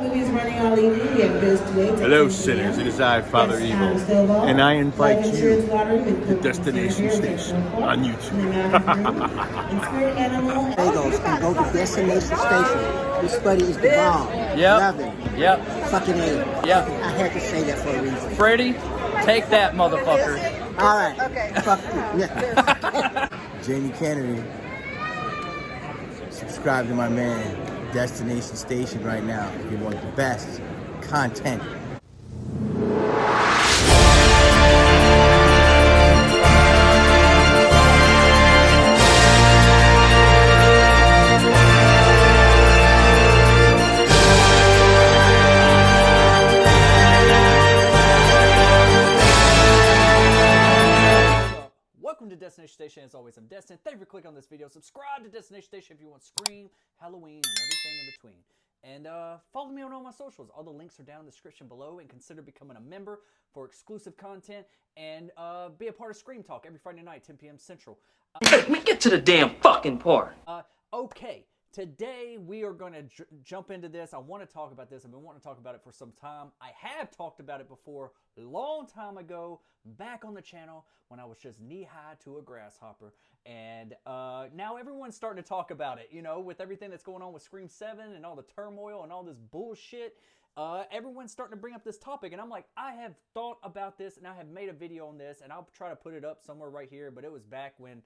movies running all evening. We have Ghost today. Hello, sinners. It is I, Father Evil, and I invite you to Destination Station on YouTube. Bagels and go to Destination Station. This buddy is the bomb. Yep. Love him. Yep. Fucking A. Yep. I had to say that for a reason. Freddie, take that, motherfucker. All right. Okay. Fuck you. Yeah. Jamie Kennedy. Subscribe to my man, Destination Station, right now if you want the best content. Welcome to Destination Station. As always, I'm Destin. Thank you for clicking on this video. Subscribe to Destination Station if you want Scream, Halloween, and everything in between. And follow me on all my socials. All the links are down in the description below. And consider becoming a member for exclusive content and be a part of Scream Talk every Friday night, 10 p.m. Central. Hey, man, get to the damn fucking part. Okay, today we are going to jump into this. I want to talk about this. I've been wanting to talk about it for some time. I have talked about it before a long time ago, back on the channel when I was just knee-high to a grasshopper. And now everyone's starting to talk about it, you know, with everything that's going on with Scream 7 and all the turmoil and all this bullshit. Everyone's starting to bring up this topic, and I'm like, I have thought about this, and I have made a video on this, and I'll try to put it up somewhere right here, but it was back when,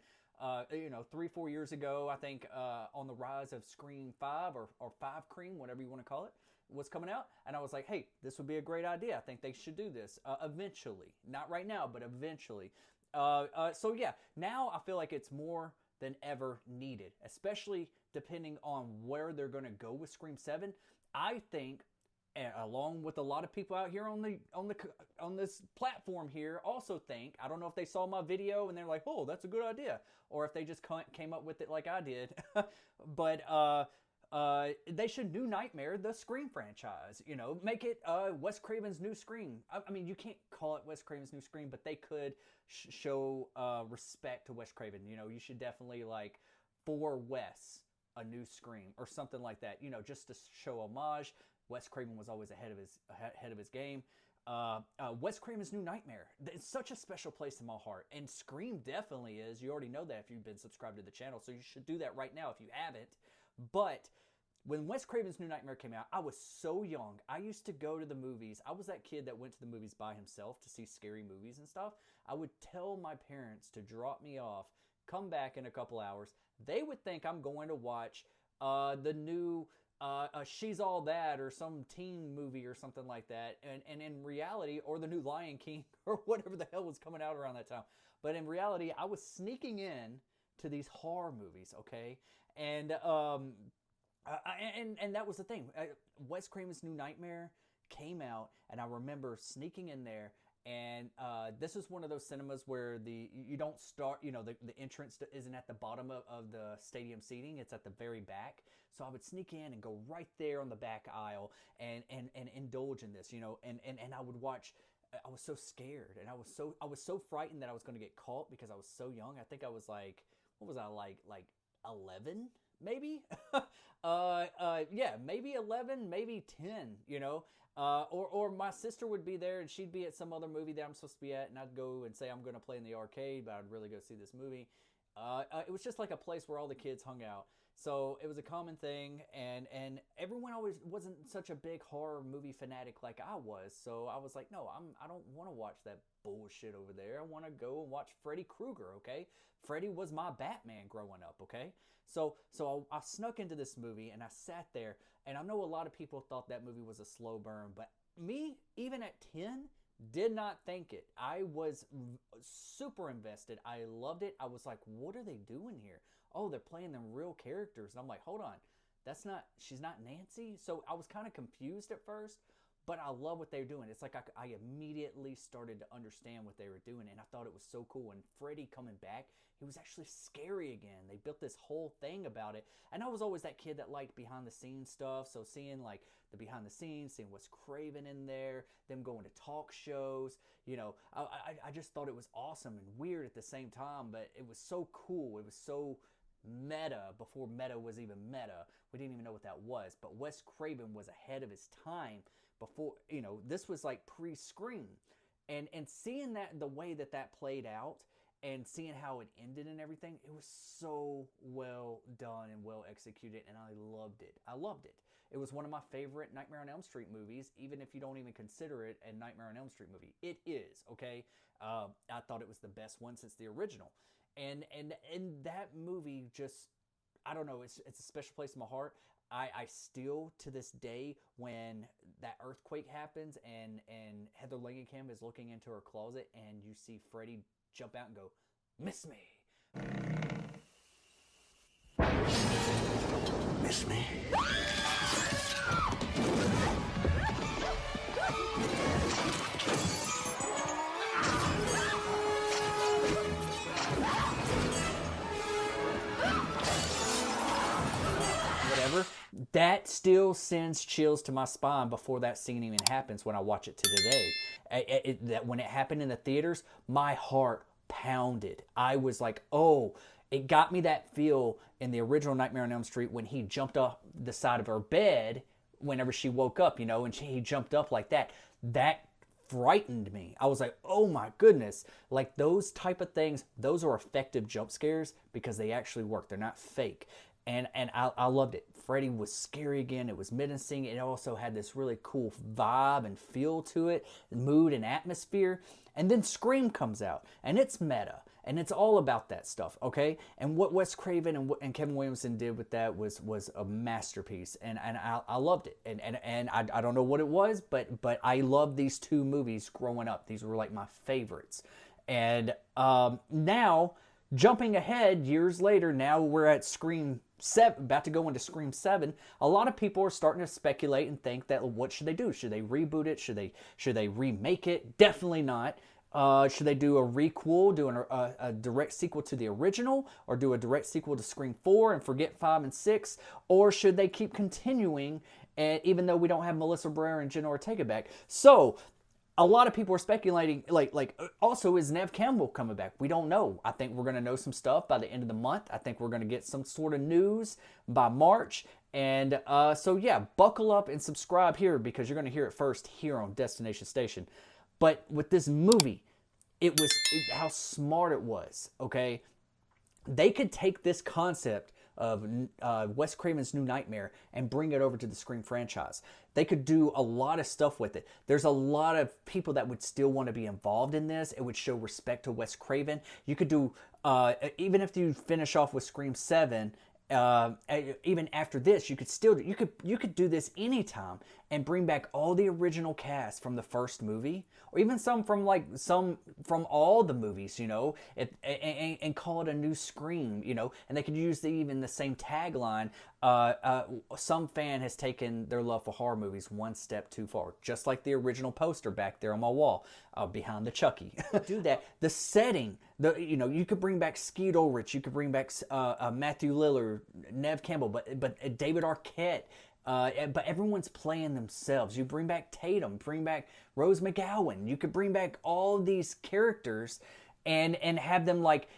you know, 3-4 years ago, I think, on the rise of Scream 5 or 5 Cream, whatever you want to call it, was coming out, and I was like, hey, this would be a great idea. I think they should do this eventually. Not right now, but eventually. So yeah, now I feel like it's more than ever needed, especially depending on where they're going to go with Scream 7. I think, along with a lot of people out here on this platform here, also think, I don't know if they saw my video and they're like, oh, that's a good idea, or if they just came up with it like I did, but they should New Nightmare the Scream franchise, you know, make it Wes Craven's new Scream. I mean, you can't call it Wes Craven's new Scream, but they could show respect to Wes Craven. You know, you should definitely, like, for Wes, a new Scream or something like that, you know, just to show homage. Wes Craven was always ahead of his game. Wes Craven's New Nightmare. It's such a special place in my heart, and Scream definitely is. You already know that if you've been subscribed to the channel, so you should do that right now if you haven't. But when Wes Craven's New Nightmare came out, I was so young. I used to go to the movies. I was that kid that went to the movies by himself to see scary movies and stuff. I would tell my parents to drop me off, come back in a couple hours. They would think I'm going to watch the new She's All That or some teen movie or something like that. And in reality, or the new Lion King or whatever the hell was coming out around that time. But in reality, I was sneaking in to these horror movies, okay? And and that was the thing. Wes Craven's New Nightmare came out, and I remember sneaking in there. And this is one of those cinemas where you don't start, you know, the entrance isn't at the bottom of the stadium seating. It's at the very back. So I would sneak in and go right there on the back aisle and indulge in this, you know, and I would watch. I was so scared, and I was so frightened that I was going to get caught because I was so young. I think I was like, what was I, like 11 maybe? Yeah, maybe 11, maybe 10, you know. Or my sister would be there, and she'd be at some other movie that I'm supposed to be at, and I'd go and say I'm going to play in the arcade, but I'd really go see this movie. It was just like a place where all the kids hung out. So it was a common thing, and everyone always wasn't such a big horror movie fanatic like I was. So I was like, no, I don't want to watch that bullshit over there. I want to go and watch Freddy Krueger, okay? Freddy was my Batman growing up, okay? So I snuck into this movie, and I sat there, and I know a lot of people thought that movie was a slow burn, but me, even at 10, did not think it. I was super invested. I loved it. I was like, what are they doing here? Oh, they're playing them real characters. And I'm like, hold on. She's not Nancy? So I was kind of confused at first, but I love what they were doing. It's like I immediately started to understand what they were doing, and I thought it was so cool. And Freddy coming back, he was actually scary again. They built this whole thing about it. And I was always that kid that liked behind-the-scenes stuff, so seeing, like, the behind-the-scenes, seeing Wes Craven in there, them going to talk shows, you know, I just thought it was awesome and weird at the same time, but it was so cool. It was so meta before meta was even meta. We didn't even know what that was. But Wes Craven was ahead of his time before, you know, this was like pre-Scream. And seeing that, the way that played out, and seeing how it ended and everything, it was so well done and well executed, and I loved it. I loved it. It was one of my favorite Nightmare on Elm Street movies, even if you don't even consider it a Nightmare on Elm Street movie. It is, okay? I thought it was the best one since the original. And that movie just, I don't know, it's a special place in my heart. I still, to this day, when that earthquake happens and Heather Langenkamp is looking into her closet and you see Freddy jump out and go, "Miss me." Miss me? Whatever. That still sends chills to my spine before that scene even happens when I watch it to today. That when it happened in the theaters, my heart pounded. I was like, oh, it got me that feel in the original Nightmare on Elm Street when he jumped off the side of her bed whenever she woke up, you know, and he jumped up like that. That frightened me. I was like, oh my goodness. Like those type of things, those are effective jump scares because they actually work. They're not fake. And I loved it. Freddy was scary again. It was menacing. It also had this really cool vibe and feel to it, mood and atmosphere. And then Scream comes out, and it's meta, and it's all about that stuff, okay? And what Wes Craven and Kevin Williamson did with that was a masterpiece, and I loved it. And I don't know what it was, but I loved these two movies growing up. These were like my favorites. And now, jumping ahead years later, now we're at Scream 7, about to go into Scream 7. A lot of people are starting to speculate and think that what should they do? Should they reboot it? Should they remake it? Definitely not. Should they do a requel, do a direct sequel to the original, or do a direct sequel to Scream 4 and forget 5 and 6? Or should they keep continuing, and even though we don't have Melissa Barrera and Jenna Ortega back? So a lot of people are speculating, also, is Neve Campbell coming back? We don't know. I think we're going to know some stuff by the end of the month. I think we're going to get some sort of news by March. And so, yeah, buckle up and subscribe here because you're going to hear it first here on Destination Station. But with this movie, how smart it was, okay? They could take this concept of Wes Craven's New Nightmare and bring it over to the Scream franchise. They could do a lot of stuff with it. There's a lot of people that would still want to be involved in this. It would show respect to Wes Craven. You could do, even if you finish off with Scream 7, even after this, you could do this anytime and bring back all the original cast from the first movie, or even some from all the movies, you know, and call it a new Scream, you know, and they could use even the same tagline. Some fan has taken their love for horror movies one step too far, just like the original poster back there on my wall behind the Chucky. Do that. The setting, you could bring back Skeet Ulrich, you could bring back Matthew Lillard, Neve Campbell, but David Arquette. But everyone's playing themselves. You bring back Tatum, bring back Rose McGowan. You could bring back all these characters and have them like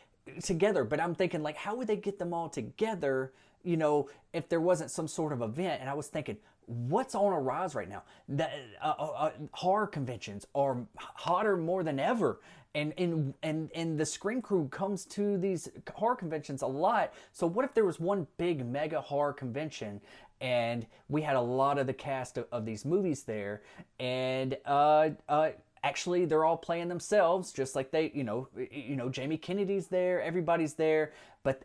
together. But I'm thinking, like, how would they get them all together, you know, if there wasn't some sort of event? And I was thinking, what's on a rise right now? Horror conventions are hotter more than ever. And the Scream crew comes to these horror conventions a lot. So what if there was one big mega horror convention and we had a lot of the cast of these movies there, and actually they're all playing themselves, just like they, Jamie Kennedy's there, everybody's there, but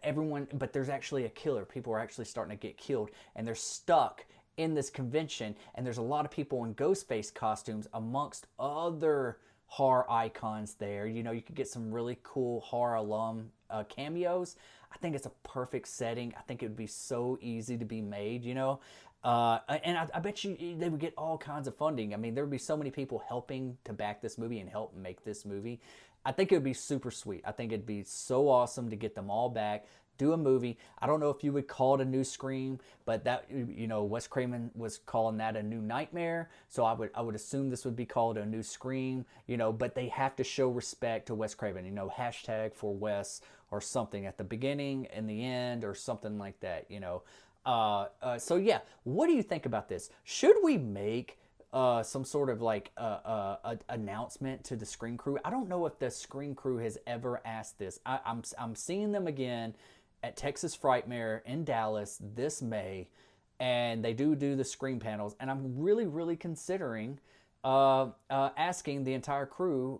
there's actually a killer. People are actually starting to get killed, and they're stuck in this convention, and there's a lot of people in Ghostface costumes amongst other horror icons there. You know, you could get some really cool horror alum cameos. I think it's a perfect setting. I think it would be so easy to be made, you know. And I bet you they would get all kinds of funding. I mean, there would be so many people helping to back this movie and help make this movie. I think it would be super sweet. I think it'd be so awesome to get them all back. do a movie. I don't know if you would call it a new Scream, but that, you know, Wes Craven was calling that a new Nightmare. So I would assume this would be called a new Scream, you know, but they have to show respect to Wes Craven, you know, hashtag for Wes or something at the beginning and the end or something like that, you know. So yeah, what do you think about this? Should we make some sort of like announcement to the Scream crew? I don't know if the Scream crew has ever asked this. I'm seeing them again at Texas Frightmare in Dallas this May, and they do the Scream panels, and I'm really considering asking the entire crew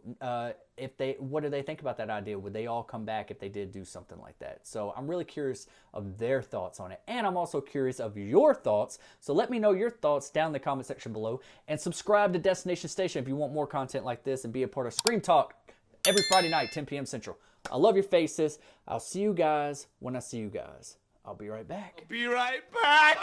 what do they think about that idea? Would they all come back if they did do something like that? So I'm really curious of their thoughts on it, and I'm also curious of your thoughts. So let me know your thoughts down in the comment section below, and subscribe to Destination Station if you want more content like this and be a part of Scream Talk every Friday night, 10 p.m. Central. I love your faces. I'll see you guys when I see you guys. I'll be right back. Be right back.